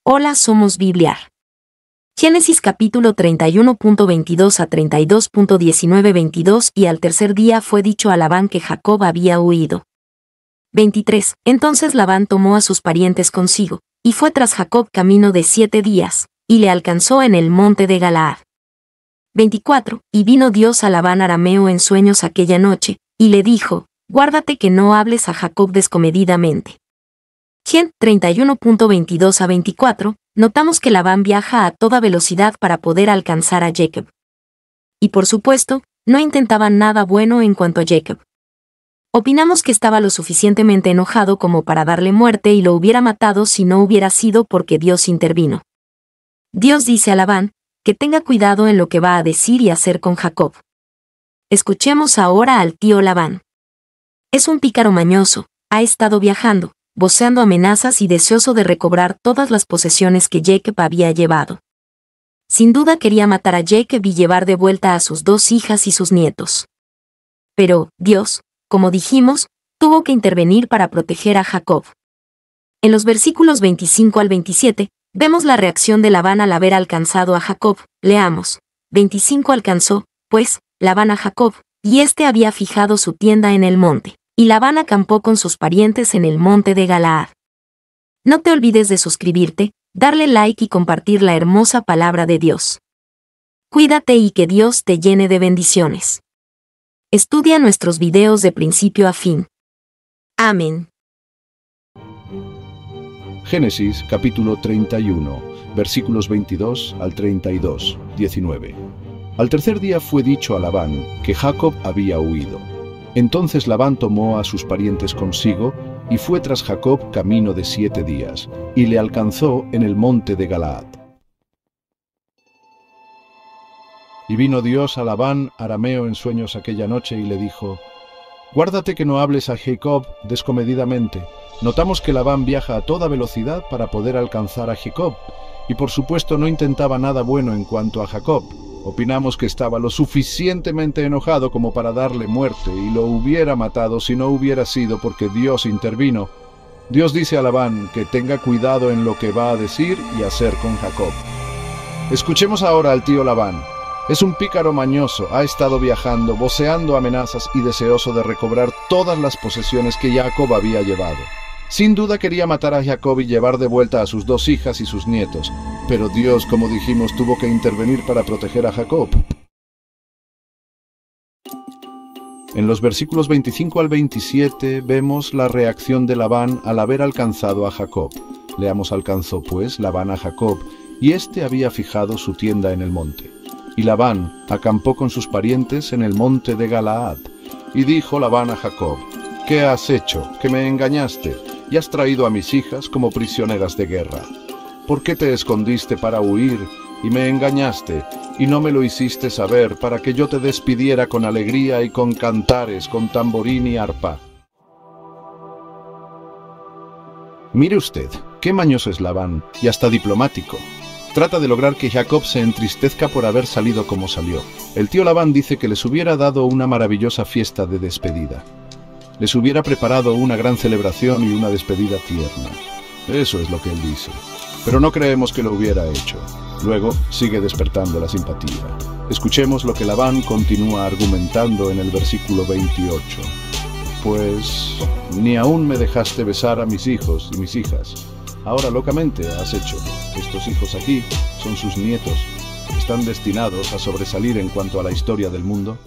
Hola, somos Bibliar. Génesis capítulo 31.22 a 32.19-22. Y al tercer día fue dicho a Labán que Jacob había huido. 23. Entonces Labán tomó a sus parientes consigo, y fue tras Jacob camino de 7 días, y le alcanzó en el monte de Galaad. 24. Y vino Dios a Labán arameo en sueños aquella noche, y le dijo: guárdate que no hables a Jacob descomedidamente. Gen. 31.22 a 24, notamos que Labán viaja a toda velocidad para poder alcanzar a Jacob. Y por supuesto, no intentaba nada bueno en cuanto a Jacob. Opinamos que estaba lo suficientemente enojado como para darle muerte y lo hubiera matado si no hubiera sido porque Dios intervino. Dios dice a Labán que tenga cuidado en lo que va a decir y hacer con Jacob. Escuchemos ahora al tío Labán. Es un pícaro mañoso, ha estado viajando, voceando amenazas y deseoso de recobrar todas las posesiones que Jacob había llevado. Sin duda quería matar a Jacob y llevar de vuelta a sus 2 hijas y sus nietos. Pero, Dios, como dijimos, tuvo que intervenir para proteger a Jacob. En los versículos 25 al 27, vemos la reacción de Labán al haber alcanzado a Jacob. Leamos. 25 Alcanzó, pues, Labán a Jacob, y éste había fijado su tienda en el monte. Y Labán acampó con sus parientes en el monte de Galaad. No te olvides de suscribirte, darle like y compartir la hermosa palabra de Dios. Cuídate y que Dios te llene de bendiciones. Estudia nuestros videos de principio a fin. Amén. Génesis capítulo 31, versículos 22 al 32, 19. Al tercer día fue dicho a Labán que Jacob había huido. Entonces Labán tomó a sus parientes consigo y fue tras Jacob camino de 7 días, y le alcanzó en el monte de Galaad. Y vino Dios a Labán arameo en sueños aquella noche y le dijo: guárdate que no hables a Jacob descomedidamente. Notamos que Labán viaja a toda velocidad para poder alcanzar a Jacob, y por supuesto no intentaba nada bueno en cuanto a Jacob. Opinamos que estaba lo suficientemente enojado como para darle muerte y lo hubiera matado si no hubiera sido porque Dios intervino. Dios dice a Labán que tenga cuidado en lo que va a decir y hacer con Jacob. Escuchemos ahora al tío Labán. Es un pícaro mañoso, ha estado viajando, voceando amenazas y deseoso de recobrar todas las posesiones que Jacob había llevado. Sin duda quería matar a Jacob y llevar de vuelta a sus 2 hijas y sus nietos, pero Dios, como dijimos, tuvo que intervenir para proteger a Jacob. En los versículos 25 al 27 vemos la reacción de Labán al haber alcanzado a Jacob. Leamos: alcanzó pues Labán a Jacob, y éste había fijado su tienda en el monte. Y Labán acampó con sus parientes en el monte de Galaad. Y dijo Labán a Jacob: ¿qué has hecho? Que me engañaste, y has traído a mis hijas como prisioneras de guerra. ¿Por qué te escondiste para huir, y me engañaste, y no me lo hiciste saber, para que yo te despidiera con alegría y con cantares, con tamborín y arpa? Mire usted, qué mañoso es Labán, y hasta diplomático. Trata de lograr que Jacob se entristezca por haber salido como salió. El tío Labán dice que les hubiera dado una maravillosa fiesta de despedida. Les hubiera preparado una gran celebración y una despedida tierna. Eso es lo que él dice. Pero no creemos que lo hubiera hecho. Luego sigue despertando la simpatía. Escuchemos lo que Labán continúa argumentando en el versículo 28. Pues ni aún me dejaste besar a mis hijos y mis hijas. Ahora locamente has hecho. Estos hijos aquí son sus nietos. ¿Están destinados a sobresalir en cuanto a la historia del mundo?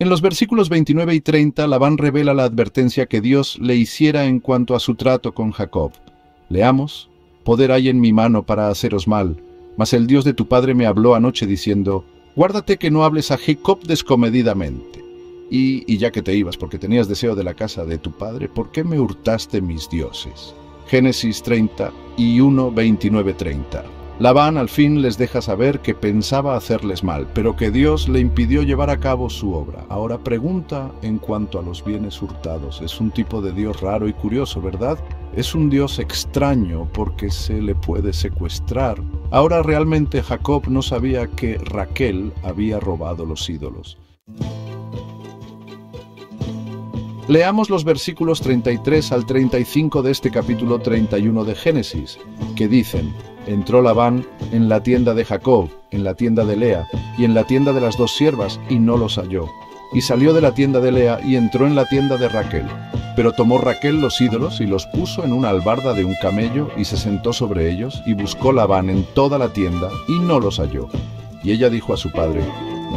En los versículos 29 y 30, Labán revela la advertencia que Dios le hiciera en cuanto a su trato con Jacob. Leamos: poder hay en mi mano para haceros mal, mas el Dios de tu padre me habló anoche diciendo: guárdate que no hables a Jacob descomedidamente. Y ya que te ibas porque tenías deseo de la casa de tu padre, ¿por qué me hurtaste mis dioses? Génesis 31, 29-30. Labán al fin les deja saber que pensaba hacerles mal, pero que Dios le impidió llevar a cabo su obra. Ahora pregunta en cuanto a los bienes hurtados. Es un tipo de Dios raro y curioso, ¿verdad? Es un Dios extraño porque se le puede secuestrar. Ahora realmente Jacob no sabía que Raquel había robado los ídolos. Leamos los versículos 33 al 35 de este capítulo 31 de Génesis, que dicen: Entró Labán en la tienda de Jacob, en la tienda de Lea, y en la tienda de las dos siervas, y no los halló. Y salió de la tienda de Lea, y entró en la tienda de Raquel. Pero tomó Raquel los ídolos, y los puso en una albarda de un camello, y se sentó sobre ellos, y buscó Labán en toda la tienda, y no los halló. Y ella dijo a su padre: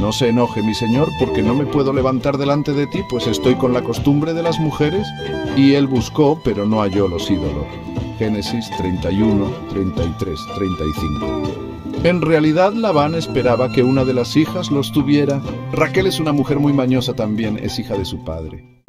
No se enoje mi señor, porque no me puedo levantar delante de ti, pues estoy con la costumbre de las mujeres. Y él buscó, pero no halló los ídolos. Génesis 31, 33, 35. En realidad Labán esperaba que una de las hijas los tuviera. Raquel es una mujer muy mañosa también, es hija de su padre.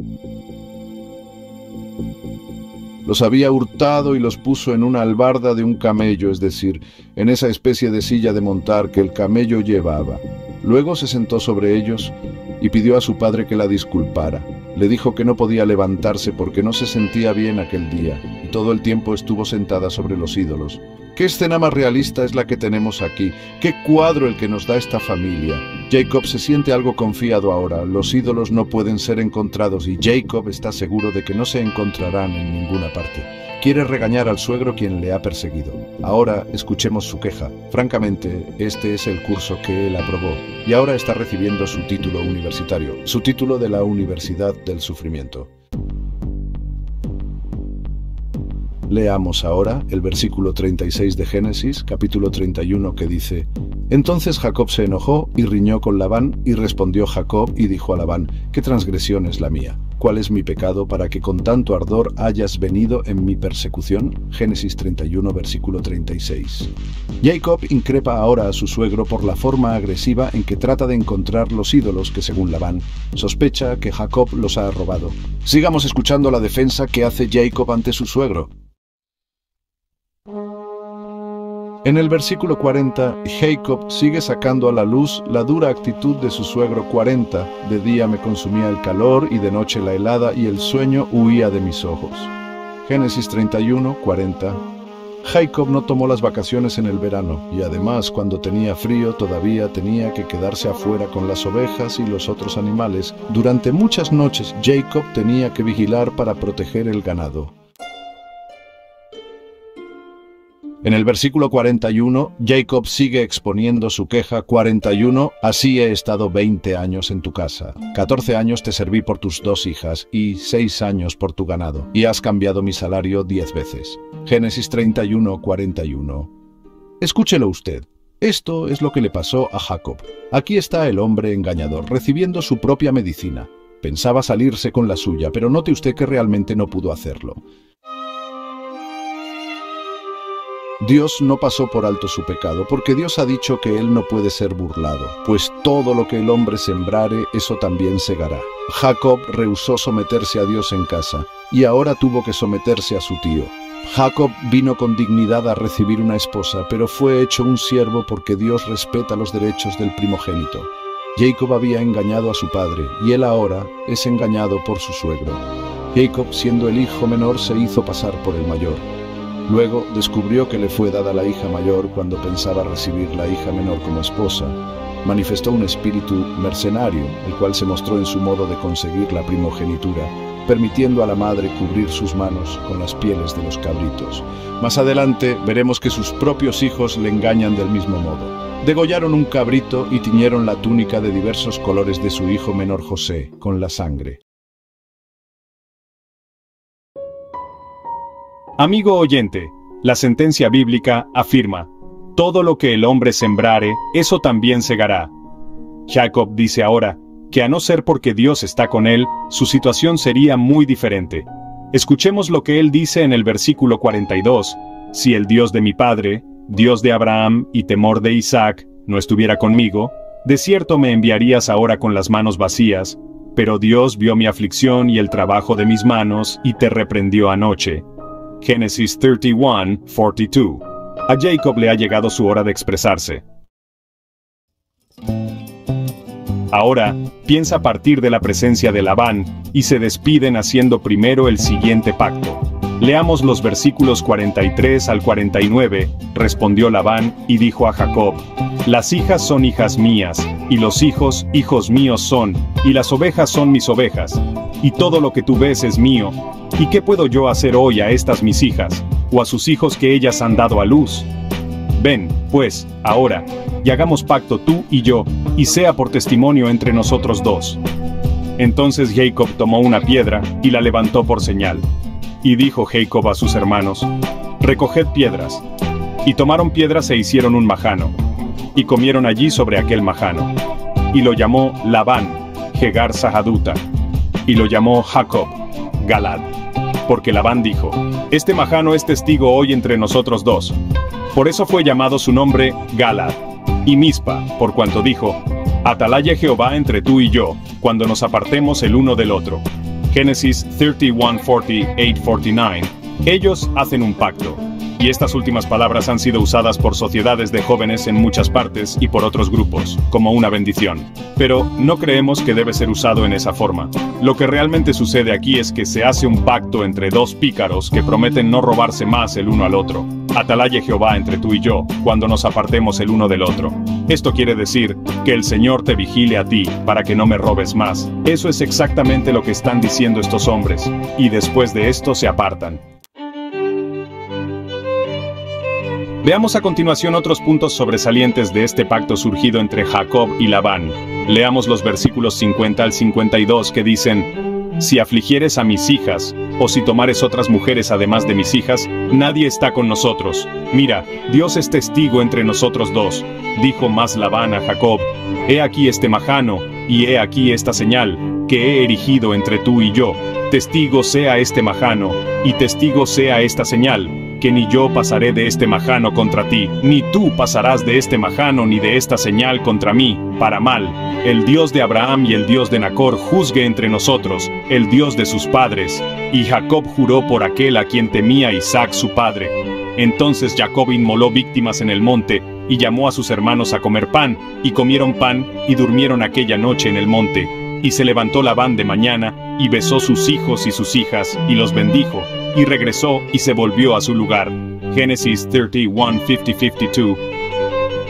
Los había hurtado y los puso en una albarda de un camello, es decir, en esa especie de silla de montar que el camello llevaba. Luego se sentó sobre ellos y pidió a su padre que la disculpara. Le dijo que no podía levantarse porque no se sentía bien aquel día, y todo el tiempo estuvo sentada sobre los ídolos. ¿Qué escena más realista es la que tenemos aquí? ¿Qué cuadro el que nos da esta familia? Jacob se siente algo confiado ahora. Los ídolos no pueden ser encontrados y Jacob está seguro de que no se encontrarán en ninguna parte. Quiere regañar al suegro quien le ha perseguido. Ahora escuchemos su queja. Francamente, este es el curso que él aprobó y ahora está recibiendo su título universitario, su título de la Universidad del Sufrimiento. Leamos ahora el versículo 36 de Génesis, capítulo 31, que dice: Entonces Jacob se enojó y riñó con Labán, y respondió Jacob y dijo a Labán: ¿Qué transgresión es la mía? ¿Cuál es mi pecado para que con tanto ardor hayas venido en mi persecución? Génesis 31, versículo 36. Jacob increpa ahora a su suegro por la forma agresiva en que trata de encontrar los ídolos que, según Labán, sospecha que Jacob los ha robado. Sigamos escuchando la defensa que hace Jacob ante su suegro. En el versículo 40, Jacob sigue sacando a la luz la dura actitud de su suegro. 40. De día me consumía el calor y de noche la helada y el sueño huía de mis ojos. Génesis 31, 40. Jacob no tomó las vacaciones en el verano y además cuando tenía frío todavía tenía que quedarse afuera con las ovejas y los otros animales. Durante muchas noches Jacob tenía que vigilar para proteger el ganado. En el versículo 41, Jacob sigue exponiendo su queja. 41, así he estado 20 años en tu casa. 14 años te serví por tus 2 hijas y 6 años por tu ganado, y has cambiado mi salario 10 veces. Génesis 31, 41. Escúchelo usted. Esto es lo que le pasó a Jacob. Aquí está el hombre engañador, recibiendo su propia medicina. Pensaba salirse con la suya, pero note usted que realmente no pudo hacerlo. Dios no pasó por alto su pecado, porque Dios ha dicho que él no puede ser burlado, pues todo lo que el hombre sembrare, eso también segará. Jacob rehusó someterse a Dios en casa, y ahora tuvo que someterse a su tío. Jacob vino con dignidad a recibir una esposa, pero fue hecho un siervo porque Dios respeta los derechos del primogénito. Jacob había engañado a su padre, y él ahora es engañado por su suegro. Jacob, siendo el hijo menor, se hizo pasar por el mayor. Luego descubrió que le fue dada la hija mayor cuando pensaba recibir la hija menor como esposa. Manifestó un espíritu mercenario, el cual se mostró en su modo de conseguir la primogenitura, permitiendo a la madre cubrir sus manos con las pieles de los cabritos. Más adelante veremos que sus propios hijos le engañan del mismo modo. Degollaron un cabrito y tiñeron la túnica de diversos colores de su hijo menor José con la sangre. Amigo oyente, la sentencia bíblica afirma: todo lo que el hombre sembrare, eso también segará. Jacob dice ahora que a no ser porque Dios está con él, su situación sería muy diferente. Escuchemos lo que él dice en el versículo 42. Si el Dios de mi padre, Dios de Abraham y temor de Isaac, no estuviera conmigo, de cierto me enviarías ahora con las manos vacías, pero Dios vio mi aflicción y el trabajo de mis manos y te reprendió anoche. Génesis 31, 42. A Jacob le ha llegado su hora de expresarse. Ahora, piensa partir de la presencia de Labán, y se despiden haciendo primero el siguiente pacto. Leamos los versículos 43 al 49. Respondió Labán, y dijo a Jacob: las hijas son hijas mías, y los hijos, hijos míos son, y las ovejas son mis ovejas. y todo lo que tú ves es mío. ¿Y qué puedo yo hacer hoy a estas mis hijas, o a sus hijos que ellas han dado a luz? Ven, pues, ahora, y hagamos pacto tú y yo, y sea por testimonio entre nosotros dos. Entonces Jacob tomó una piedra, y la levantó por señal. Y dijo Jacob a sus hermanos: recoged piedras. Y tomaron piedras e hicieron un majano. Y comieron allí sobre aquel majano. Y lo llamó Labán, Jegar Sahaduta. Y lo llamó Jacob, Galad. Porque Labán dijo: este majano es testigo hoy entre nosotros dos. Por eso fue llamado su nombre Galad. Y Mispa, por cuanto dijo: atalaye Jehová entre tú y yo, cuando nos apartemos el uno del otro. Génesis 31:48-49. Ellos hacen un pacto. Y estas últimas palabras han sido usadas por sociedades de jóvenes en muchas partes y por otros grupos, como una bendición. Pero no creemos que debe ser usado en esa forma. Lo que realmente sucede aquí es que se hace un pacto entre dos pícaros que prometen no robarse más el uno al otro. Atalaye Jehová entre tú y yo, cuando nos apartemos el uno del otro. Esto quiere decir que el Señor te vigile a ti, para que no me robes más. Eso es exactamente lo que están diciendo estos hombres. Y después de esto se apartan. Veamos a continuación otros puntos sobresalientes de este pacto surgido entre Jacob y Labán. Leamos los versículos 50 al 52 que dicen: si afligieres a mis hijas, o si tomares otras mujeres además de mis hijas, nadie está con nosotros. Mira, Dios es testigo entre nosotros dos. Dijo más Labán a Jacob: he aquí este majano, y he aquí esta señal, que he erigido entre tú y yo. Testigo sea este majano, y testigo sea esta señal, que ni yo pasaré de este majano contra ti, ni tú pasarás de este majano ni de esta señal contra mí, para mal. El Dios de Abraham y el Dios de Nacor juzgue entre nosotros, el Dios de sus padres. Y Jacob juró por aquel a quien temía Isaac su padre. Entonces Jacob inmoló víctimas en el monte, y llamó a sus hermanos a comer pan, y comieron pan, y durmieron aquella noche en el monte. Y se levantó Labán de mañana, y besó sus hijos y sus hijas, y los bendijo, y regresó y se volvió a su lugar. Génesis 31:50-52.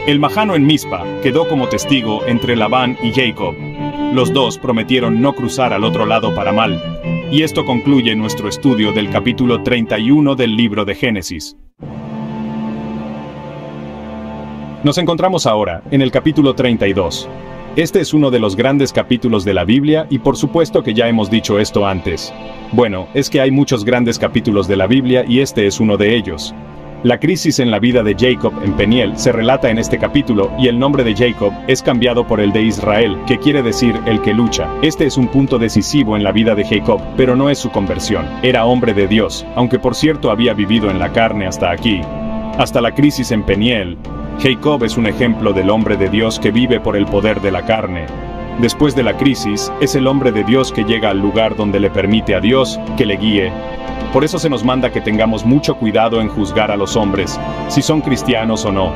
El majano en Mispa quedó como testigo entre Labán y Jacob. Los dos prometieron no cruzar al otro lado para mal. Y esto concluye nuestro estudio del capítulo 31 del libro de Génesis. Nos encontramos ahora en el capítulo 32. Este es uno de los grandes capítulos de la Biblia y por supuesto que ya hemos dicho esto antes. Bueno, es que hay muchos grandes capítulos de la Biblia y este es uno de ellos. La crisis en la vida de Jacob en Peniel se relata en este capítulo y el nombre de Jacob es cambiado por el de Israel, que quiere decir el que lucha. Este es un punto decisivo en la vida de Jacob, pero no es su conversión. Era hombre de Dios, aunque por cierto había vivido en la carne hasta aquí. Hasta la crisis en Peniel, Jacob es un ejemplo del hombre de Dios que vive por el poder de la carne. Después de la crisis, es el hombre de Dios que llega al lugar donde le permite a Dios que le guíe. Por eso se nos manda que tengamos mucho cuidado en juzgar a los hombres, si son cristianos o no.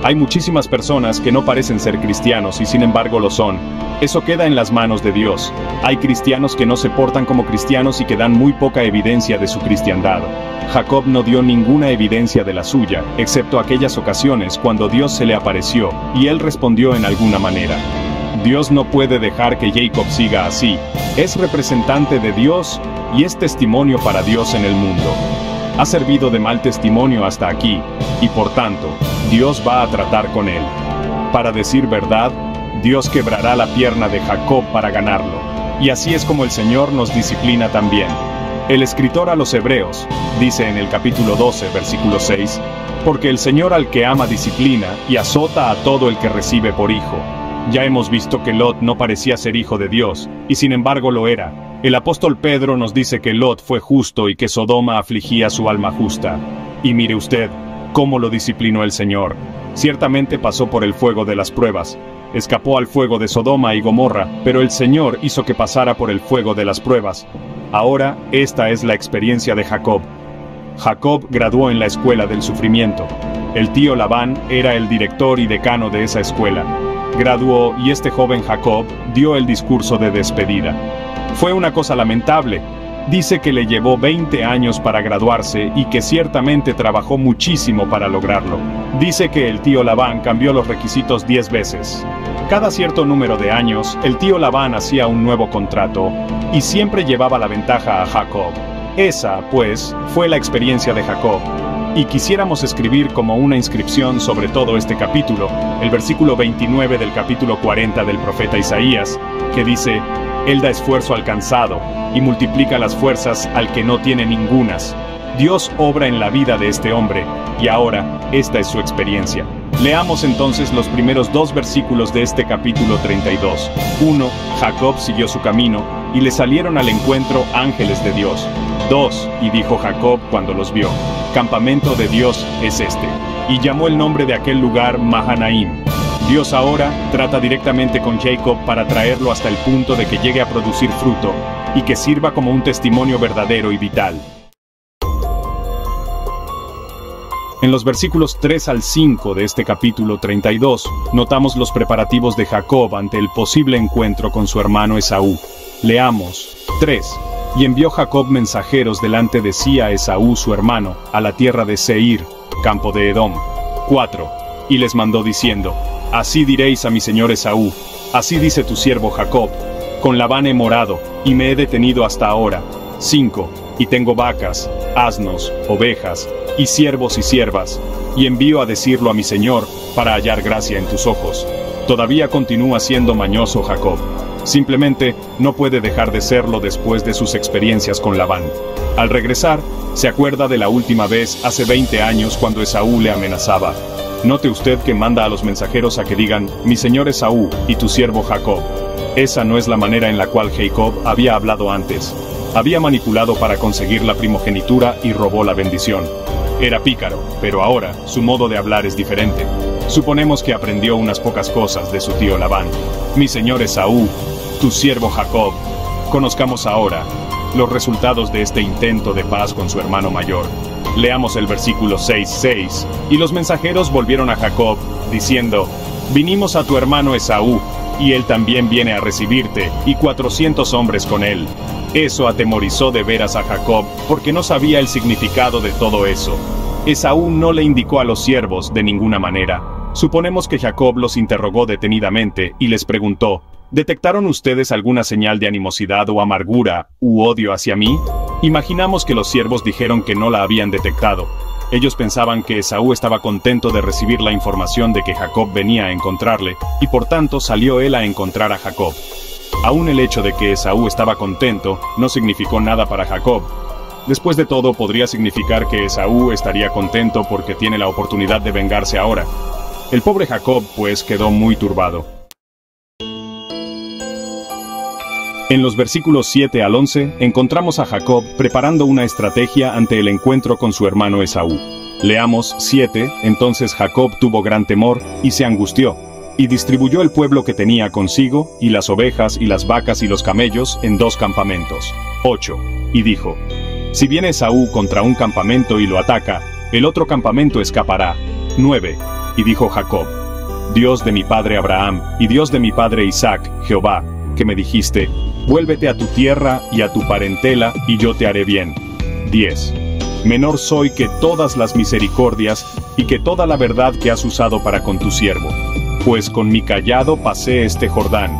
Hay muchísimas personas que no parecen ser cristianos y sin embargo lo son. Eso queda en las manos de Dios. Hay cristianos que no se portan como cristianos y que dan muy poca evidencia de su cristiandad. Jacob no dio ninguna evidencia de la suya, excepto aquellas ocasiones cuando Dios se le apareció, y él respondió en alguna manera. Dios no puede dejar que Jacob siga así. Es representante de Dios y es testimonio para Dios en el mundo. Ha servido de mal testimonio hasta aquí, y por tanto, Dios va a tratar con él. Para decir verdad, Dios quebrará la pierna de Jacob para ganarlo. Y así es como el Señor nos disciplina también. El escritor a los Hebreos dice en el capítulo 12, versículo 6, porque el Señor al que ama disciplina y azota a todo el que recibe por hijo. Ya hemos visto que Lot no parecía ser hijo de Dios, y sin embargo lo era. El apóstol Pedro nos dice que Lot fue justo y que Sodoma afligía su alma justa. Y mire usted, cómo lo disciplinó el Señor. Ciertamente pasó por el fuego de las pruebas. Escapó al fuego de Sodoma y Gomorra, pero el Señor hizo que pasara por el fuego de las pruebas. Ahora, esta es la experiencia de Jacob. Jacob graduó en la escuela del sufrimiento. El tío Labán era el director y decano de esa escuela. Graduó y este joven Jacob dio el discurso de despedida. Fue una cosa lamentable. Dice que le llevó 20 años para graduarse y que ciertamente trabajó muchísimo para lograrlo. Dice que el tío Labán cambió los requisitos 10 veces. Cada cierto número de años, el tío Labán hacía un nuevo contrato, y siempre llevaba la ventaja a Jacob. Esa, pues, fue la experiencia de Jacob. Y quisiéramos escribir como una inscripción sobre todo este capítulo, el versículo 29 del capítulo 40 del profeta Isaías, que dice: Él da esfuerzo al cansado y multiplica las fuerzas al que no tiene ningunas. Dios obra en la vida de este hombre, y ahora esta es su experiencia. Leamos entonces los primeros 2 versículos de este capítulo 32. 1. Jacob siguió su camino, y le salieron al encuentro ángeles de Dios. 2. Y dijo Jacob cuando los vio: Campamento de Dios es este. Y llamó el nombre de aquel lugar Mahanaim. Dios ahora trata directamente con Jacob para traerlo hasta el punto de que llegue a producir fruto, y que sirva como un testimonio verdadero y vital. En los versículos 3 al 5 de este capítulo 32, notamos los preparativos de Jacob ante el posible encuentro con su hermano Esaú. Leamos. 3. Y envió Jacob mensajeros delante de sí a Esaú su hermano, a la tierra de Seir, campo de Edom. 4. Y les mandó diciendo: Así diréis a mi señor Esaú: Así dice tu siervo Jacob: Con Labán he morado, y me he detenido hasta ahora. 5. Y tengo vacas, asnos, ovejas, y siervos y siervas, y envío a decirlo a mi señor, para hallar gracia en tus ojos. Todavía continúa siendo mañoso Jacob. Simplemente no puede dejar de serlo después de sus experiencias con Labán. Al regresar, se acuerda de la última vez hace 20 años cuando Esaú le amenazaba. Note usted que manda a los mensajeros a que digan: mi señor Esaú y tu siervo Jacob. Esa no es la manera en la cual Jacob había hablado antes. Había manipulado para conseguir la primogenitura y robó la bendición. Era pícaro, pero ahora su modo de hablar es diferente. Suponemos que aprendió unas pocas cosas de su tío Labán. Mi señor Esaú, tu siervo Jacob. Conozcamos ahora los resultados de este intento de paz con su hermano mayor. Leamos el versículo 6:6. Y los mensajeros volvieron a Jacob, diciendo: Vinimos a tu hermano Esaú, y él también viene a recibirte, y 400 hombres con él. Eso atemorizó de veras a Jacob, porque no sabía el significado de todo eso. Esaú no le indicó a los siervos de ninguna manera. Suponemos que Jacob los interrogó detenidamente y les preguntó: ¿detectaron ustedes alguna señal de animosidad o amargura u odio hacia mí? Imaginamos que los siervos dijeron que no la habían detectado. Ellos pensaban que Esaú estaba contento de recibir la información de que Jacob venía a encontrarle, y por tanto salió él a encontrar a Jacob. Aún el hecho de que Esaú estaba contento no significó nada para Jacob. Después de todo, podría significar que Esaú estaría contento porque tiene la oportunidad de vengarse ahora. El pobre Jacob, pues, quedó muy turbado. En los versículos 7 al 11, encontramos a Jacob preparando una estrategia ante el encuentro con su hermano Esaú. Leamos 7, entonces Jacob tuvo gran temor y se angustió, y distribuyó el pueblo que tenía consigo, y las ovejas y las vacas y los camellos en 2 campamentos. 8. Y dijo: si viene Esaú contra un campamento y lo ataca, el otro campamento escapará. 9. Y dijo Jacob: Dios de mi padre Abraham, y Dios de mi padre Isaac, Jehová, que me dijiste: vuélvete a tu tierra y a tu parentela, y yo te haré bien. 10. Menor soy que todas las misericordias, y que toda la verdad que has usado para con tu siervo. Pues con mi cayado pasé este Jordán,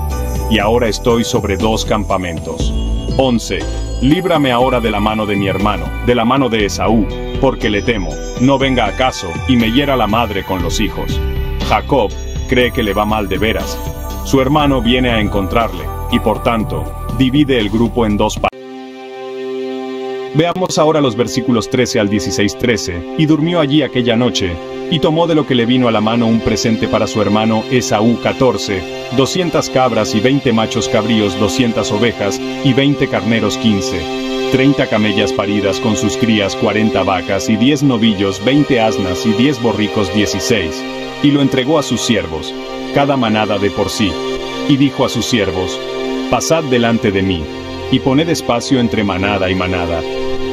y ahora estoy sobre 2 campamentos. 11. Líbrame ahora de la mano de mi hermano, de la mano de Esaú, porque le temo, no venga acaso, y me hiera la madre con los hijos. Jacob cree que le va mal de veras. Su hermano viene a encontrarle, y por tanto, divide el grupo en 2 partes. Veamos ahora los versículos 13 al 16:13. Y durmió allí aquella noche, y tomó de lo que le vino a la mano un presente para su hermano Esaú 14, 200 cabras y 20 machos cabríos, 200 ovejas, y 20 carneros 15, 30 camellas paridas con sus crías, 40 vacas y 10 novillos, 20 asnas y 10 borricos 16. Y lo entregó a sus siervos, cada manada de por sí. Y dijo a sus siervos: pasad delante de mí, y poned espacio entre manada y manada.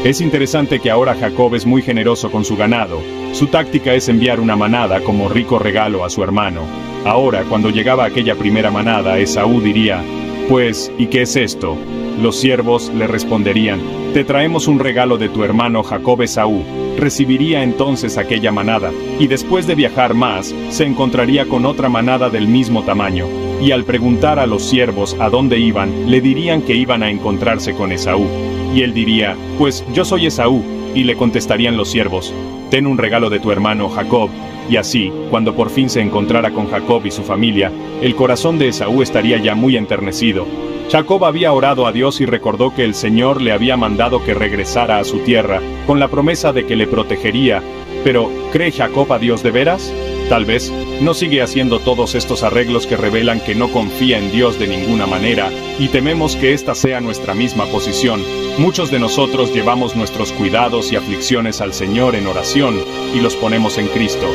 Es interesante que ahora Jacob es muy generoso con su ganado. Su táctica es enviar una manada como rico regalo a su hermano. Ahora, cuando llegaba aquella primera manada, Esaú diría: pues, ¿y qué es esto? Los siervos le responderían: te traemos un regalo de tu hermano Jacob. Esaú recibiría entonces aquella manada, y después de viajar más, se encontraría con otra manada del mismo tamaño. Y al preguntar a los siervos a dónde iban, le dirían que iban a encontrarse con Esaú. Y él diría, pues yo soy Esaú. Y le contestarían los siervos, ten un regalo de tu hermano Jacob. Y así, cuando por fin se encontrara con Jacob y su familia, el corazón de Esaú estaría ya muy enternecido. Jacob había orado a Dios y recordó que el Señor le había mandado que regresara a su tierra, con la promesa de que le protegería. Pero, ¿cree Jacob a Dios de veras? Tal vez no sigue haciendo todos estos arreglos que revelan que no confía en Dios de ninguna manera, y tememos que esta sea nuestra misma posición. Muchos de nosotros llevamos nuestros cuidados y aflicciones al Señor en oración, y los ponemos en Cristo.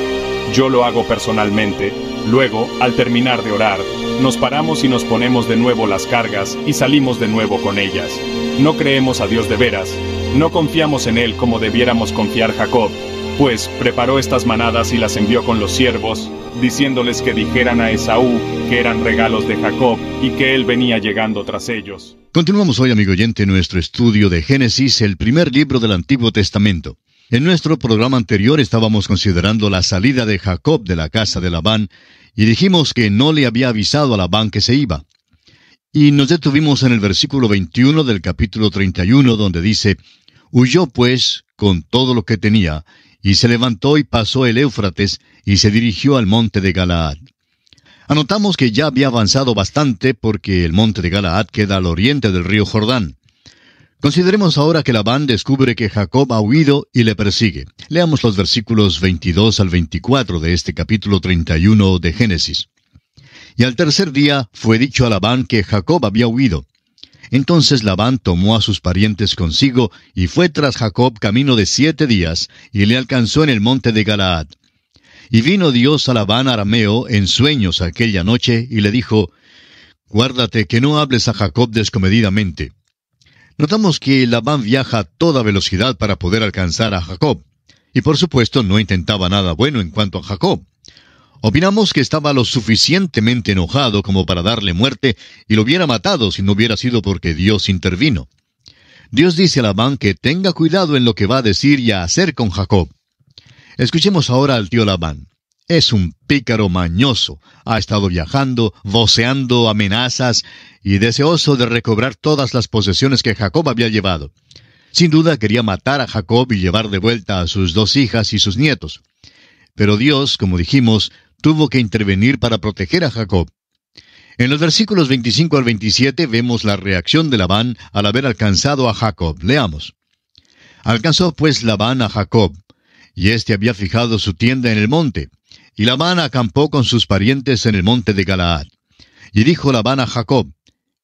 Yo lo hago personalmente. Luego, al terminar de orar, nos paramos y nos ponemos de nuevo las cargas y salimos de nuevo con ellas. No creemos a Dios de veras. No confiamos en Él como debiéramos confiar Jacob, pues preparó estas manadas y las envió con los siervos, diciéndoles que dijeran a Esaú que eran regalos de Jacob y que él venía llegando tras ellos. Continuamos hoy, amigo oyente, nuestro estudio de Génesis, el primer libro del Antiguo Testamento. En nuestro programa anterior estábamos considerando la salida de Jacob de la casa de Labán y dijimos que no le había avisado a Labán que se iba. Y nos detuvimos en el versículo 21 del capítulo 31, donde dice, huyó pues con todo lo que tenía, y se levantó y pasó el Éufrates, y se dirigió al monte de Galaad. Anotamos que ya había avanzado bastante porque el monte de Galaad queda al oriente del río Jordán. Consideremos ahora que Labán descubre que Jacob ha huido y le persigue. Leamos los versículos 22 al 24 de este capítulo 31 de Génesis. Y al tercer día fue dicho a Labán que Jacob había huido. Entonces Labán tomó a sus parientes consigo y fue tras Jacob camino de 7 días, y le alcanzó en el monte de Galaad. Y vino Dios a Labán arameo en sueños aquella noche, y le dijo, guárdate que no hables a Jacob descomedidamente. Notamos que Labán viaja a toda velocidad para poder alcanzar a Jacob, y por supuesto no intentaba nada bueno en cuanto a Jacob. Opinamos que estaba lo suficientemente enojado como para darle muerte y lo hubiera matado si no hubiera sido porque Dios intervino. Dios dice a Labán que tenga cuidado en lo que va a decir y a hacer con Jacob. Escuchemos ahora al tío Labán. Es un pícaro mañoso. Ha estado viajando, voceando amenazas y deseoso de recobrar todas las posesiones que Jacob había llevado. Sin duda quería matar a Jacob y llevar de vuelta a sus 2 hijas y sus nietos. Pero Dios, como dijimos, tuvo que intervenir para proteger a Jacob. En los versículos 25 al 27 vemos la reacción de Labán al haber alcanzado a Jacob. Leamos. Alcanzó pues Labán a Jacob, y éste había fijado su tienda en el monte. Y Labán acampó con sus parientes en el monte de Galaad. Y dijo Labán a Jacob,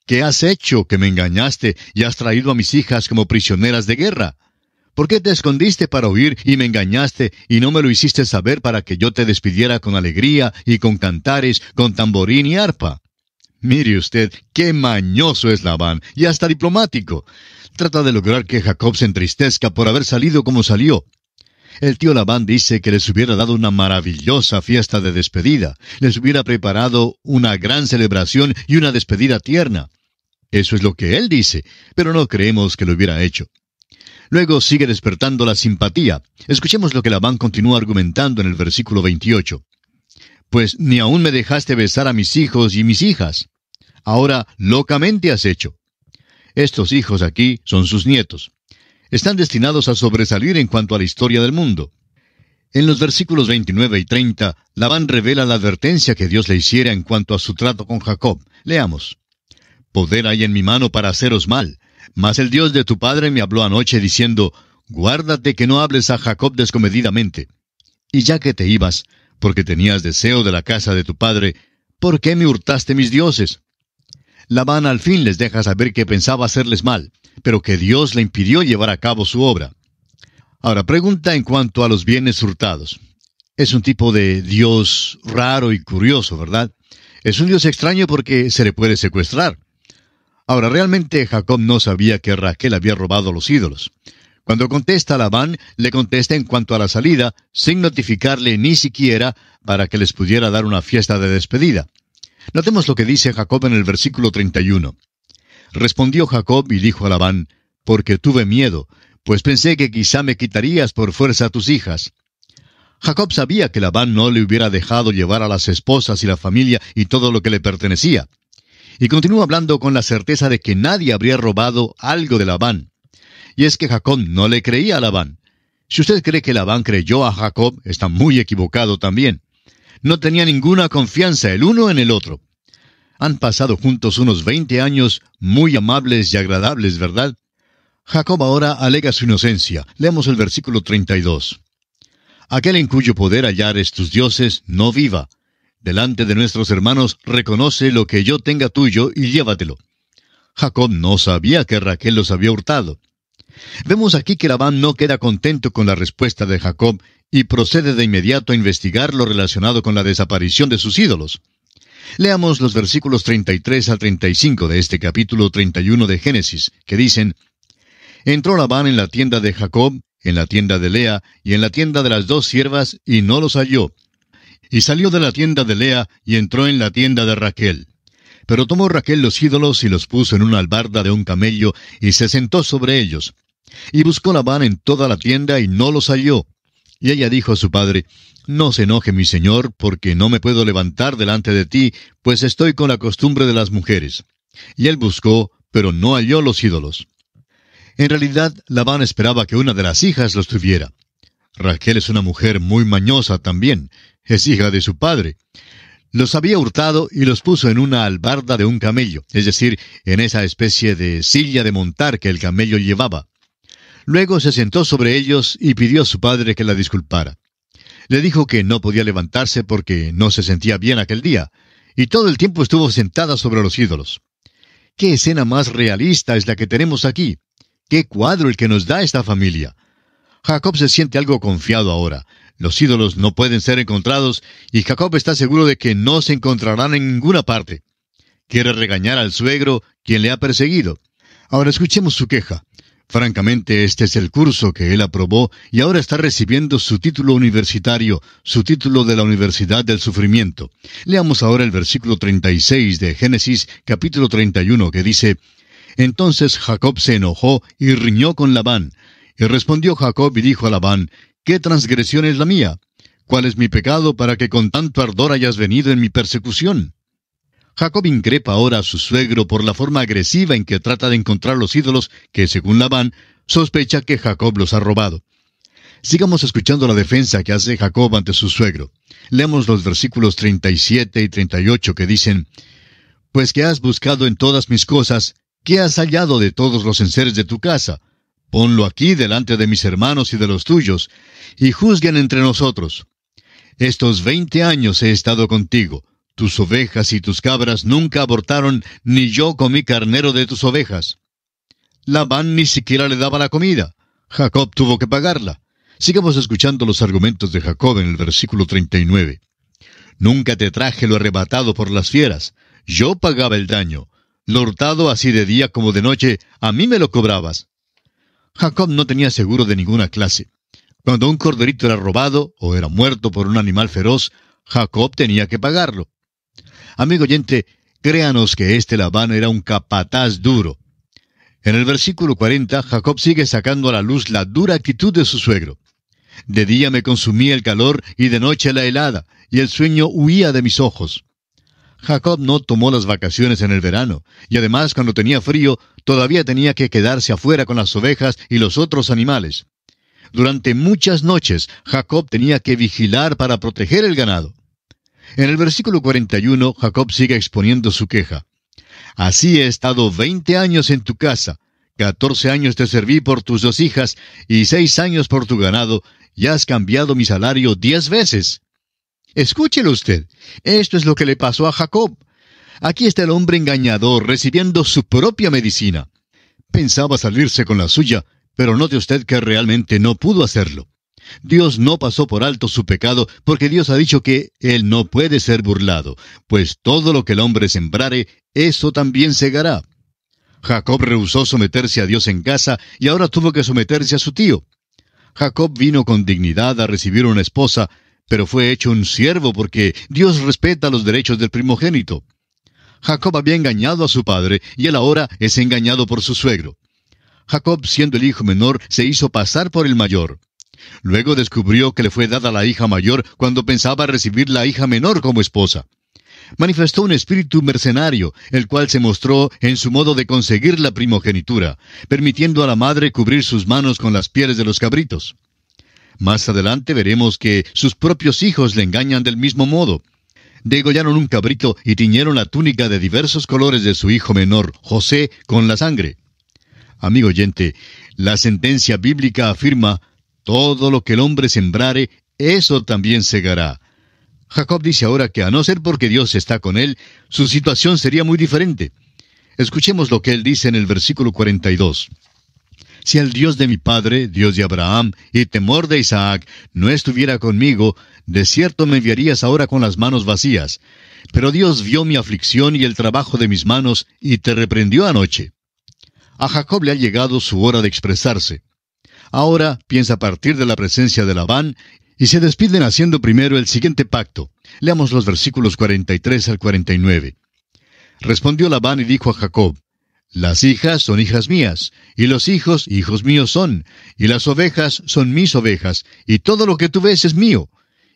¿qué has hecho que me engañaste y has traído a mis hijas como prisioneras de guerra? ¿Por qué te escondiste para huir y me engañaste y no me lo hiciste saber para que yo te despidiera con alegría y con cantares, con tamborín y arpa? Mire usted, qué mañoso es Labán y hasta diplomático. Trata de lograr que Jacob se entristezca por haber salido como salió. El tío Labán dice que les hubiera dado una maravillosa fiesta de despedida, les hubiera preparado una gran celebración y una despedida tierna. Eso es lo que él dice, pero no creemos que lo hubiera hecho. Luego sigue despertando la simpatía. Escuchemos lo que Labán continúa argumentando en el versículo 28. Pues ni aún me dejaste besar a mis hijos y mis hijas. Ahora locamente has hecho. Estos hijos aquí son sus nietos. Están destinados a sobresalir en cuanto a la historia del mundo. En los versículos 29 y 30, Labán revela la advertencia que Dios le hiciera en cuanto a su trato con Jacob. Leamos. Poder hay en mi mano para haceros mal, mas el Dios de tu padre me habló anoche diciendo, guárdate que no hables a Jacob descomedidamente. Y ya que te ibas, porque tenías deseo de la casa de tu padre, ¿por qué me hurtaste mis dioses? Labán al fin les deja saber que pensaba hacerles mal, pero que Dios le impidió llevar a cabo su obra. Ahora, pregunta en cuanto a los bienes hurtados. Es un tipo de Dios raro y curioso, ¿verdad? Es un Dios extraño porque se le puede secuestrar. Ahora, realmente Jacob no sabía que Raquel había robado los ídolos. Cuando contesta a Labán, le contesta en cuanto a la salida, sin notificarle ni siquiera para que les pudiera dar una fiesta de despedida. Notemos lo que dice Jacob en el versículo 31. Respondió Jacob y dijo a Labán, porque tuve miedo, pues pensé que quizá me quitarías por fuerza a tus hijas. Jacob sabía que Labán no le hubiera dejado llevar a las esposas y la familia y todo lo que le pertenecía. Y continúa hablando con la certeza de que nadie habría robado algo de Labán. Y es que Jacob no le creía a Labán. Si usted cree que Labán creyó a Jacob, está muy equivocado también. No tenía ninguna confianza el uno en el otro. Han pasado juntos unos 20 años muy amables y agradables, ¿verdad? Jacob ahora alega su inocencia. Leamos el versículo 32. Aquel en cuyo poder hallares tus dioses, no viva. Delante de nuestros hermanos reconoce lo que yo tenga tuyo y llévatelo. Jacob no sabía que Raquel los había hurtado. Vemos aquí que Labán no queda contento con la respuesta de Jacob y procede de inmediato a investigar lo relacionado con la desaparición de sus ídolos. Leamos los versículos 33 al 35 de este capítulo 31 de Génesis, que dicen: Entró Labán en la tienda de Jacob, en la tienda de Lea y en la tienda de las dos siervas, y no los halló. Y salió de la tienda de Lea y entró en la tienda de Raquel. Pero tomó Raquel los ídolos y los puso en una albarda de un camello y se sentó sobre ellos. Y buscó Labán en toda la tienda y no los halló. Y ella dijo a su padre: No se enoje mi señor, porque no me puedo levantar delante de ti, pues estoy con la costumbre de las mujeres. Y él buscó, pero no halló los ídolos. En realidad, Labán esperaba que una de las hijas los tuviera. Raquel es una mujer muy mañosa también. Es hija de su padre. Los había hurtado y los puso en una albarda de un camello, es decir, en esa especie de silla de montar que el camello llevaba. Luego se sentó sobre ellos y pidió a su padre que la disculpara. Le dijo que no podía levantarse porque no se sentía bien aquel día, y todo el tiempo estuvo sentada sobre los ídolos. ¿Qué escena más realista es la que tenemos aquí? ¡Qué cuadro el que nos da esta familia! Jacob se siente algo confiado ahora. Los ídolos no pueden ser encontrados, y Jacob está seguro de que no se encontrarán en ninguna parte. Quiere regañar al suegro, quien le ha perseguido. Ahora escuchemos su queja. Francamente, este es el curso que él aprobó y ahora está recibiendo su título universitario, su título de la Universidad del Sufrimiento. Leamos ahora el versículo 36 de Génesis, capítulo 31, que dice: Entonces Jacob se enojó y riñó con Labán. Y respondió Jacob y dijo a Labán: ¿Qué transgresión es la mía? ¿Cuál es mi pecado para que con tanto ardor hayas venido en mi persecución? Jacob increpa ahora a su suegro por la forma agresiva en que trata de encontrar los ídolos que, según Labán, sospecha que Jacob los ha robado. Sigamos escuchando la defensa que hace Jacob ante su suegro. Leamos los versículos 37 y 38 que dicen: Pues que has buscado en todas mis cosas, ¿qué has hallado de todos los enseres de tu casa? Ponlo aquí delante de mis hermanos y de los tuyos, y juzguen entre nosotros. Estos 20 años he estado contigo. Tus ovejas y tus cabras nunca abortaron, ni yo comí carnero de tus ovejas. Labán ni siquiera le daba la comida. Jacob tuvo que pagarla. Sigamos escuchando los argumentos de Jacob en el versículo 39. Nunca te traje lo arrebatado por las fieras. Yo pagaba el daño. Lo hurtado así de día como de noche, a mí me lo cobrabas. Jacob no tenía seguro de ninguna clase. Cuando un corderito era robado o era muerto por un animal feroz, Jacob tenía que pagarlo. Amigo oyente, créanos que este Labán era un capataz duro. En el versículo 40, Jacob sigue sacando a la luz la dura actitud de su suegro. De día me consumía el calor y de noche la helada, y el sueño huía de mis ojos. Jacob no tomó las vacaciones en el verano, y además cuando tenía frío, todavía tenía que quedarse afuera con las ovejas y los otros animales. Durante muchas noches, Jacob tenía que vigilar para proteger el ganado. En el versículo 41, Jacob sigue exponiendo su queja. Así he estado 20 años en tu casa, 14 años te serví por tus 2 hijas, y 6 años por tu ganado, y has cambiado mi salario 10 veces. Escúchelo usted, esto es lo que le pasó a Jacob. Aquí está el hombre engañador recibiendo su propia medicina. Pensaba salirse con la suya, pero note usted que realmente no pudo hacerlo. Dios no pasó por alto su pecado, porque Dios ha dicho que Él no puede ser burlado, pues todo lo que el hombre sembrare, eso también segará. Jacob rehusó someterse a Dios en casa, y ahora tuvo que someterse a su tío. Jacob vino con dignidad a recibir una esposa, pero fue hecho un siervo porque Dios respeta los derechos del primogénito. Jacob había engañado a su padre, y él ahora es engañado por su suegro. Jacob, siendo el hijo menor, se hizo pasar por el mayor. Luego descubrió que le fue dada la hija mayor cuando pensaba recibir la hija menor como esposa. Manifestó un espíritu mercenario, el cual se mostró en su modo de conseguir la primogenitura, permitiendo a la madre cubrir sus manos con las pieles de los cabritos. Más adelante veremos que sus propios hijos le engañan del mismo modo. Degollaron un cabrito y tiñeron la túnica de diversos colores de su hijo menor, José, con la sangre. Amigo oyente, la sentencia bíblica afirma, todo lo que el hombre sembrare, eso también segará. Jacob dice ahora que a no ser porque Dios está con él, su situación sería muy diferente. Escuchemos lo que él dice en el versículo 42. Si el Dios de mi padre, Dios de Abraham, y temor de Isaac, no estuviera conmigo, de cierto me enviarías ahora con las manos vacías. Pero Dios vio mi aflicción y el trabajo de mis manos, y te reprendió anoche. A Jacob le ha llegado su hora de expresarse. Ahora piensa partir de la presencia de Labán, y se despiden haciendo primero el siguiente pacto. Leamos los versículos 43 al 49. Respondió Labán y dijo a Jacob, las hijas son hijas mías, y los hijos hijos míos son, y las ovejas son mis ovejas, y todo lo que tú ves es mío.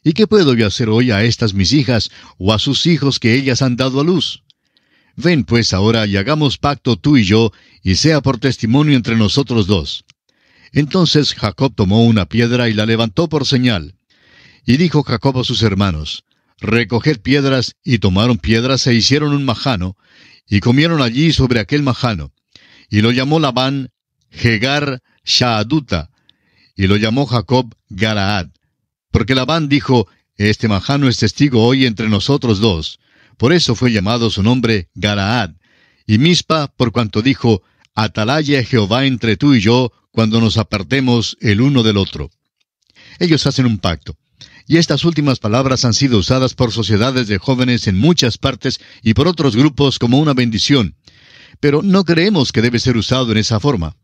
¿Y qué puedo yo hacer hoy a estas mis hijas, o a sus hijos que ellas han dado a luz? Ven pues ahora y hagamos pacto tú y yo, y sea por testimonio entre nosotros dos. Entonces Jacob tomó una piedra y la levantó por señal. Y dijo Jacob a sus hermanos, recoged piedras, y tomaron piedras e hicieron un majano, y comieron allí sobre aquel majano. Y lo llamó Labán Jegar Shaaduta, y lo llamó Jacob Galaad. Porque Labán dijo, este majano es testigo hoy entre nosotros dos. Por eso fue llamado su nombre Galaad. Y Mispa, por cuanto dijo, atalaya Jehová entre tú y yo, cuando nos apartemos el uno del otro. Ellos hacen un pacto. Y estas últimas palabras han sido usadas por sociedades de jóvenes en muchas partes y por otros grupos como una bendición. Pero no creemos que debe ser usado en esa forma.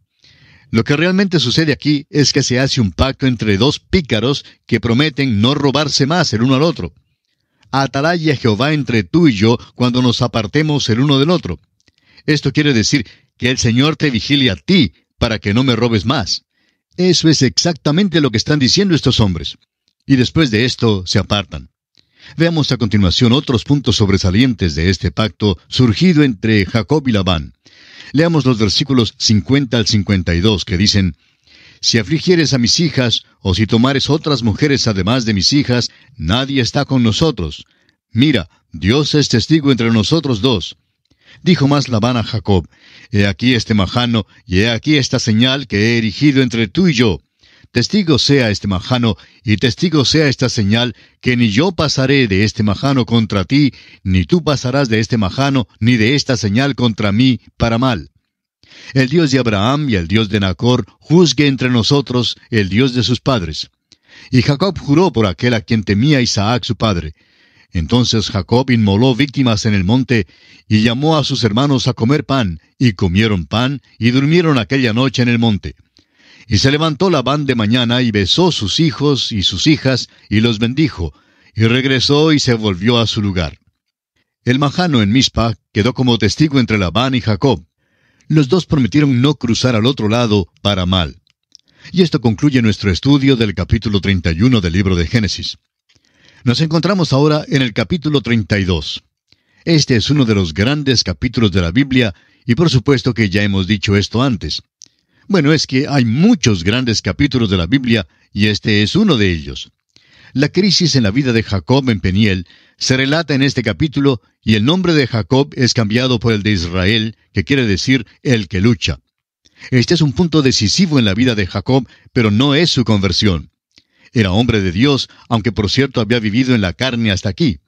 Lo que realmente sucede aquí es que se hace un pacto entre dos pícaros que prometen no robarse más el uno al otro. Atalaya Jehová entre tú y yo cuando nos apartemos el uno del otro. Esto quiere decir que el Señor te vigile a ti para que no me robes más. Eso es exactamente lo que están diciendo estos hombres. Y después de esto se apartan. Veamos a continuación otros puntos sobresalientes de este pacto surgido entre Jacob y Labán. Leamos los versículos 50 al 52 que dicen, si afligieres a mis hijas, o si tomares otras mujeres además de mis hijas, nadie está con nosotros. Mira, Dios es testigo entre nosotros dos. Dijo más Labán a Jacob, he aquí este majano, y he aquí esta señal que he erigido entre tú y yo. Testigo sea este majano, y testigo sea esta señal, que ni yo pasaré de este majano contra ti, ni tú pasarás de este majano, ni de esta señal contra mí, para mal. El Dios de Abraham y el Dios de Nacor juzgue entre nosotros, el Dios de sus padres. Y Jacob juró por aquel a quien temía Isaac su padre. Entonces Jacob inmoló víctimas en el monte, y llamó a sus hermanos a comer pan, y comieron pan, y durmieron aquella noche en el monte. Y se levantó Labán de mañana, y besó sus hijos y sus hijas, y los bendijo, y regresó y se volvió a su lugar. El majano en Mispa quedó como testigo entre Labán y Jacob. Los dos prometieron no cruzar al otro lado para mal. Y esto concluye nuestro estudio del capítulo 31 del libro de Génesis. Nos encontramos ahora en el capítulo 32. Este es uno de los grandes capítulos de la Biblia, y por supuesto que ya hemos dicho esto antes. Bueno, es que hay muchos grandes capítulos de la Biblia, y este es uno de ellos. La crisis en la vida de Jacob en Peniel se relata en este capítulo, y el nombre de Jacob es cambiado por el de Israel, que quiere decir el que lucha. Este es un punto decisivo en la vida de Jacob, pero no es su conversión. Era hombre de Dios, aunque por cierto había vivido en la carne hasta aquí.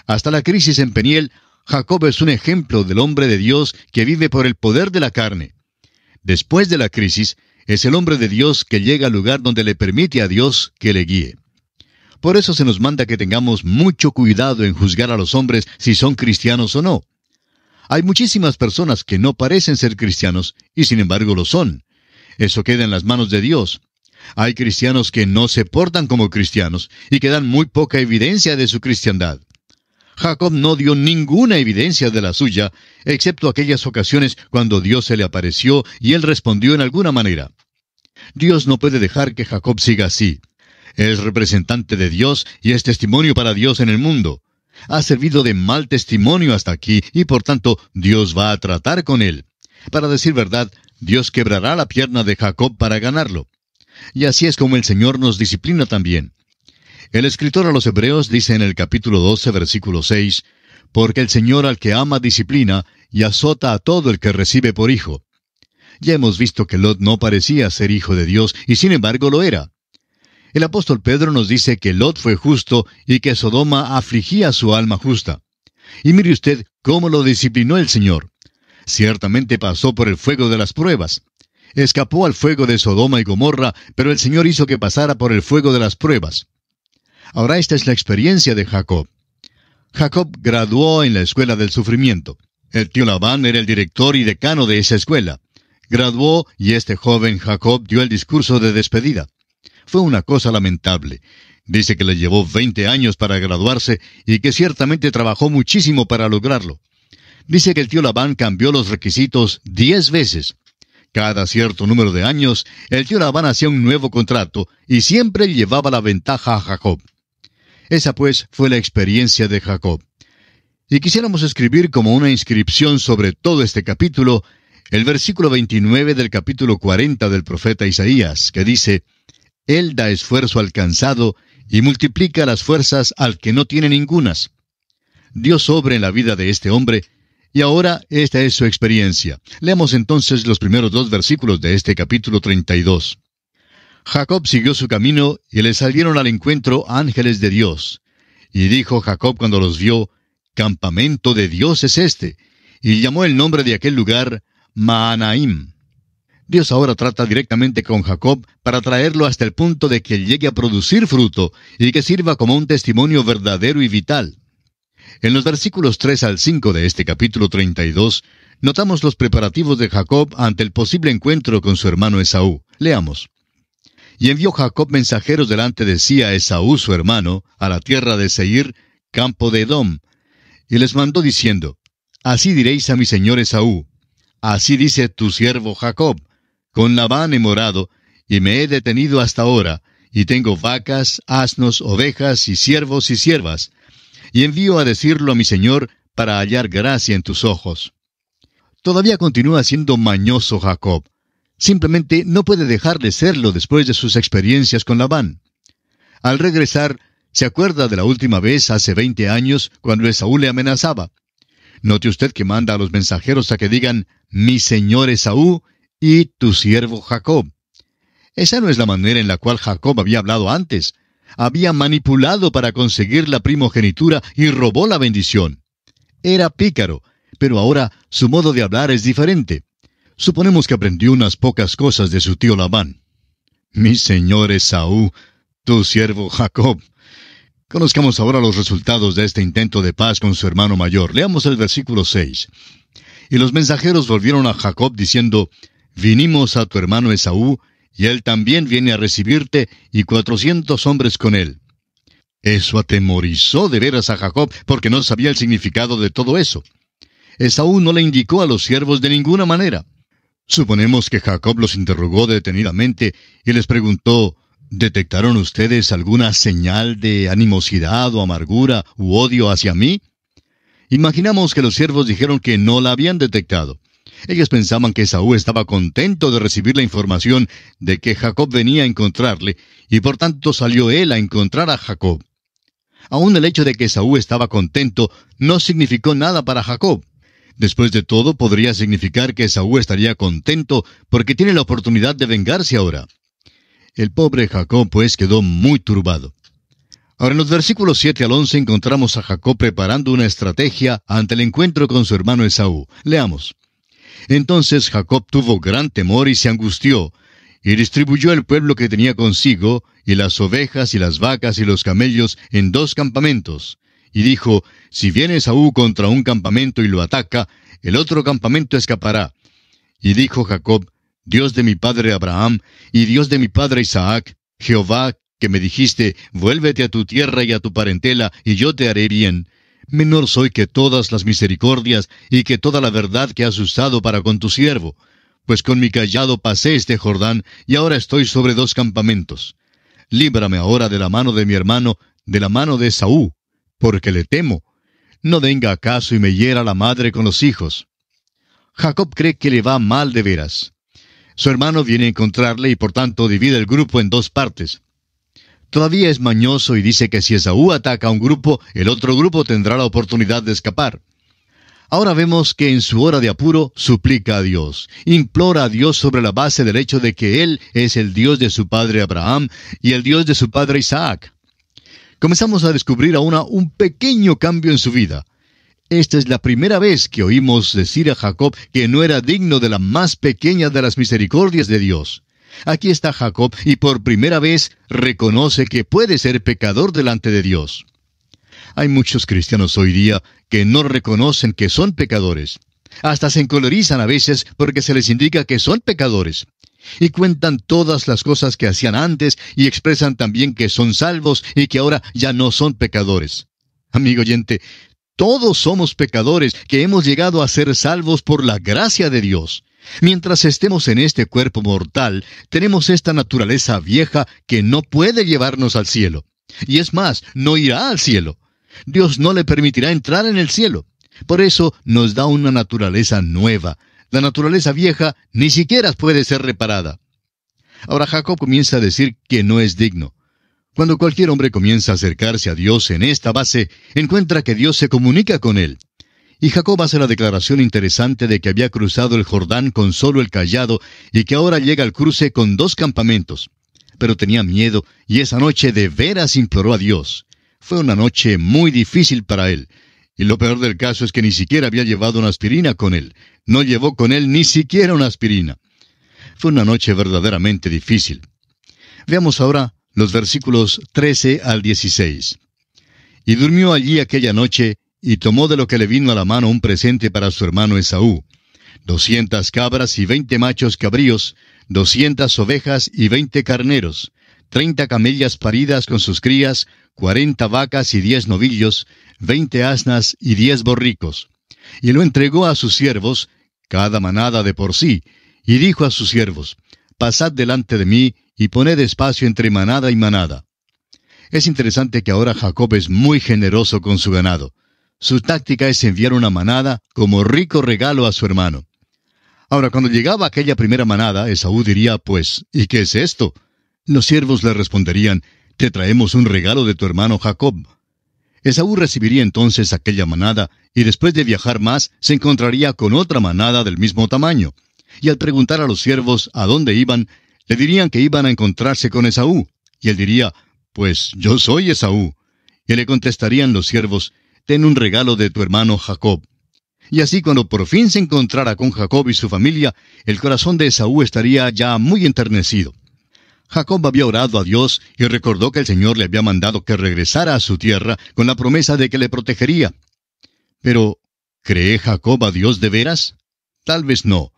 Hasta la crisis en Peniel, Jacob es un ejemplo del hombre de Dios que vive por el poder de la carne. Después de la crisis, es el hombre de Dios que llega al lugar donde le permite a Dios que le guíe. Por eso se nos manda que tengamos mucho cuidado en juzgar a los hombres si son cristianos o no. Hay muchísimas personas que no parecen ser cristianos, y sin embargo lo son. Eso queda en las manos de Dios. Hay cristianos que no se portan como cristianos, y que dan muy poca evidencia de su cristiandad. Jacob no dio ninguna evidencia de la suya, excepto aquellas ocasiones cuando Dios se le apareció y él respondió en alguna manera. Dios no puede dejar que Jacob siga así. Es representante de Dios y es testimonio para Dios en el mundo. Ha servido de mal testimonio hasta aquí y por tanto Dios va a tratar con él. Para decir verdad, Dios quebrará la pierna de Jacob para ganarlo. Y así es como el Señor nos disciplina también. El escritor a los Hebreos dice en el capítulo 12, versículo 6, «Porque el Señor al que ama disciplina y azota a todo el que recibe por hijo». Ya hemos visto que Lot no parecía ser hijo de Dios y sin embargo lo era. El apóstol Pedro nos dice que Lot fue justo y que Sodoma afligía su alma justa. Y mire usted cómo lo disciplinó el Señor. Ciertamente pasó por el fuego de las pruebas. Escapó al fuego de Sodoma y Gomorra, pero el Señor hizo que pasara por el fuego de las pruebas. Ahora esta es la experiencia de Jacob. Jacob graduó en la escuela del sufrimiento. El tío Labán era el director y decano de esa escuela. Graduó y este joven Jacob dio el discurso de despedida. Fue una cosa lamentable. Dice que le llevó 20 años para graduarse y que ciertamente trabajó muchísimo para lograrlo. Dice que el tío Labán cambió los requisitos 10 veces. Cada cierto número de años, el tío Labán hacía un nuevo contrato y siempre llevaba la ventaja a Jacob. Esa pues fue la experiencia de Jacob. Y quisiéramos escribir como una inscripción sobre todo este capítulo, el versículo 29 del capítulo 40 del profeta Isaías, que dice, «Él da esfuerzo al cansado y multiplica las fuerzas al que no tiene ningunas». Dios obra en la vida de este hombre, y ahora esta es su experiencia. Leamos entonces los primeros 2 versículos de este capítulo 32. Jacob siguió su camino, y le salieron al encuentro ángeles de Dios. Y dijo Jacob cuando los vio, «Campamento de Dios es este», y llamó el nombre de aquel lugar Mahanaim. Dios ahora trata directamente con Jacob para traerlo hasta el punto de que llegue a producir fruto y que sirva como un testimonio verdadero y vital. En los versículos 3 al 5 de este capítulo 32, notamos los preparativos de Jacob ante el posible encuentro con su hermano Esaú. Leamos. «Y envió Jacob mensajeros delante de sí a Esaú su hermano, a la tierra de Seir, campo de Edom, y les mandó diciendo, Así diréis a mi señor Esaú, así dice tu siervo Jacob, con Labán he morado, y me he detenido hasta ahora, y tengo vacas, asnos, ovejas, y siervos y siervas, y envío a decirlo a mi señor para hallar gracia en tus ojos». Todavía continúa siendo mañoso Jacob. Simplemente no puede dejar de serlo después de sus experiencias con Labán. Al regresar, se acuerda de la última vez hace 20 años cuando Esaú le amenazaba. Note usted que manda a los mensajeros a que digan, «Mi señor Esaú y tu siervo Jacob». Esa no es la manera en la cual Jacob había hablado antes. Había manipulado para conseguir la primogenitura y robó la bendición. Era pícaro, pero ahora su modo de hablar es diferente. Suponemos que aprendió unas pocas cosas de su tío Labán. «Mi señor Esaú, tu siervo Jacob». Conozcamos ahora los resultados de este intento de paz con su hermano mayor. Leamos el versículo 6. «Y los mensajeros volvieron a Jacob diciendo, Vinimos a tu hermano Esaú, y él también viene a recibirte, y 400 hombres con él». Eso atemorizó de veras a Jacob, porque no sabía el significado de todo eso. Esaú no le indicó a los siervos de ninguna manera. Suponemos que Jacob los interrogó detenidamente y les preguntó, ¿detectaron ustedes alguna señal de animosidad o amargura u odio hacia mí? Imaginamos que los siervos dijeron que no la habían detectado. Ellos pensaban que Esaú estaba contento de recibir la información de que Jacob venía a encontrarle, y por tanto salió él a encontrar a Jacob. Aún el hecho de que Esaú estaba contento no significó nada para Jacob. Después de todo, podría significar que Esaú estaría contento porque tiene la oportunidad de vengarse ahora. El pobre Jacob, pues, quedó muy turbado. Ahora, en los versículos 7 al 11 encontramos a Jacob preparando una estrategia ante el encuentro con su hermano Esaú. Leamos. Entonces Jacob tuvo gran temor y se angustió, y distribuyó el pueblo que tenía consigo, y las ovejas y las vacas y los camellos en 2 campamentos. Y dijo, si viene Esaú contra un campamento y lo ataca, el otro campamento escapará. Y dijo Jacob, Dios de mi padre Abraham, y Dios de mi padre Isaac, Jehová, que me dijiste, vuélvete a tu tierra y a tu parentela, y yo te haré bien. Menor soy que todas las misericordias, y que toda la verdad que has usado para con tu siervo. pues con mi cayado pasé este Jordán, y ahora estoy sobre 2 campamentos. Líbrame ahora de la mano de mi hermano, de la mano de Esaú, porque le temo. No venga acaso y me hiera la madre con los hijos. Jacob cree que le va mal de veras. Su hermano viene a encontrarle y por tanto divide el grupo en 2 partes. Todavía es mañoso y dice que si Esaú ataca a un grupo, el otro grupo tendrá la oportunidad de escapar. Ahora vemos que en su hora de apuro suplica a Dios, implora a Dios sobre la base del hecho de que Él es el Dios de su padre Abraham y el Dios de su padre Isaac. Comenzamos a descubrir ahora un pequeño cambio en su vida. Esta es la primera vez que oímos decir a Jacob que no era digno de la más pequeña de las misericordias de Dios. Aquí está Jacob y por primera vez reconoce que puede ser pecador delante de Dios. Hay muchos cristianos hoy día que no reconocen que son pecadores. Hasta se encolerizan a veces porque se les indica que son pecadores. Y cuentan todas las cosas que hacían antes y expresan también que son salvos y que ahora ya no son pecadores. Amigo oyente, todos somos pecadores que hemos llegado a ser salvos por la gracia de Dios. Mientras estemos en este cuerpo mortal, tenemos esta naturaleza vieja que no puede llevarnos al cielo. Y es más, no irá al cielo. Dios no le permitirá entrar en el cielo. Por eso nos da una naturaleza nueva. La naturaleza vieja ni siquiera puede ser reparada. Ahora Jacob comienza a decir que no es digno. Cuando cualquier hombre comienza a acercarse a Dios en esta base, encuentra que Dios se comunica con él. Y Jacob hace la declaración interesante de que había cruzado el Jordán con solo el cayado y que ahora llega al cruce con 2 campamentos. Pero tenía miedo y esa noche de veras imploró a Dios. Fue una noche muy difícil para él. Y lo peor del caso es que ni siquiera había llevado una aspirina con él. No llevó con él ni siquiera una aspirina. Fue una noche verdaderamente difícil. Veamos ahora los versículos 13 al 16. Y durmió allí aquella noche, y tomó de lo que le vino a la mano un presente para su hermano Esaú, 200 cabras y 20 machos cabríos, 200 ovejas y 20 carneros, 30 camellas paridas con sus crías, 40 vacas y 10 novillos, 20 asnas y 10 borricos. Y lo entregó a sus siervos, cada manada de por sí, y dijo a sus siervos, pasad delante de mí, y poned espacio entre manada y manada. Es interesante que ahora Jacob es muy generoso con su ganado. Su táctica es enviar una manada como rico regalo a su hermano. Ahora, cuando llegaba aquella primera manada, Esaú diría, pues, ¿y qué es esto? Los siervos le responderían, te traemos un regalo de tu hermano Jacob. Esaú recibiría entonces aquella manada, y después de viajar más, se encontraría con otra manada del mismo tamaño. Y al preguntar a los siervos a dónde iban, le dirían que iban a encontrarse con Esaú. Y él diría, pues yo soy Esaú. Y le contestarían los siervos, ten un regalo de tu hermano Jacob. Y así cuando por fin se encontrara con Jacob y su familia, el corazón de Esaú estaría ya muy enternecido. Jacob había orado a Dios y recordó que el Señor le había mandado que regresara a su tierra con la promesa de que le protegería. Pero, ¿cree Jacob a Dios de veras? Tal vez no.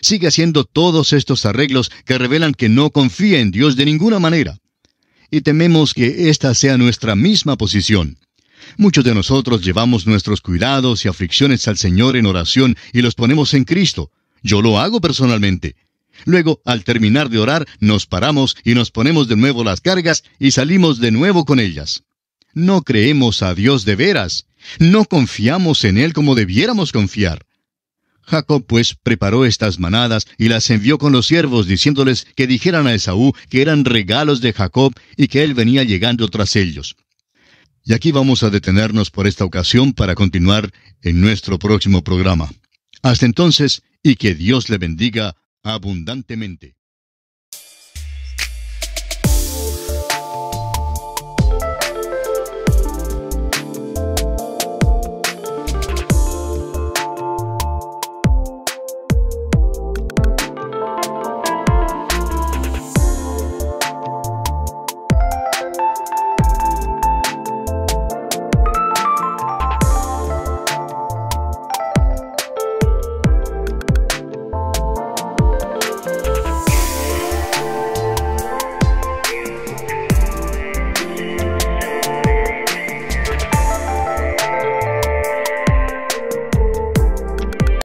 Sigue haciendo todos estos arreglos que revelan que no confía en Dios de ninguna manera. Y tememos que esta sea nuestra misma posición. Muchos de nosotros llevamos nuestros cuidados y aflicciones al Señor en oración y los ponemos en Cristo. Yo lo hago personalmente. Luego, al terminar de orar, nos paramos y nos ponemos de nuevo las cargas y salimos de nuevo con ellas. No creemos a Dios de veras. No confiamos en Él como debiéramos confiar. Jacob, pues, preparó estas manadas y las envió con los siervos, diciéndoles que dijeran a Esaú que eran regalos de Jacob y que él venía llegando tras ellos. Y aquí vamos a detenernos por esta ocasión para continuar en nuestro próximo programa. Hasta entonces, y que Dios le bendiga abundantemente.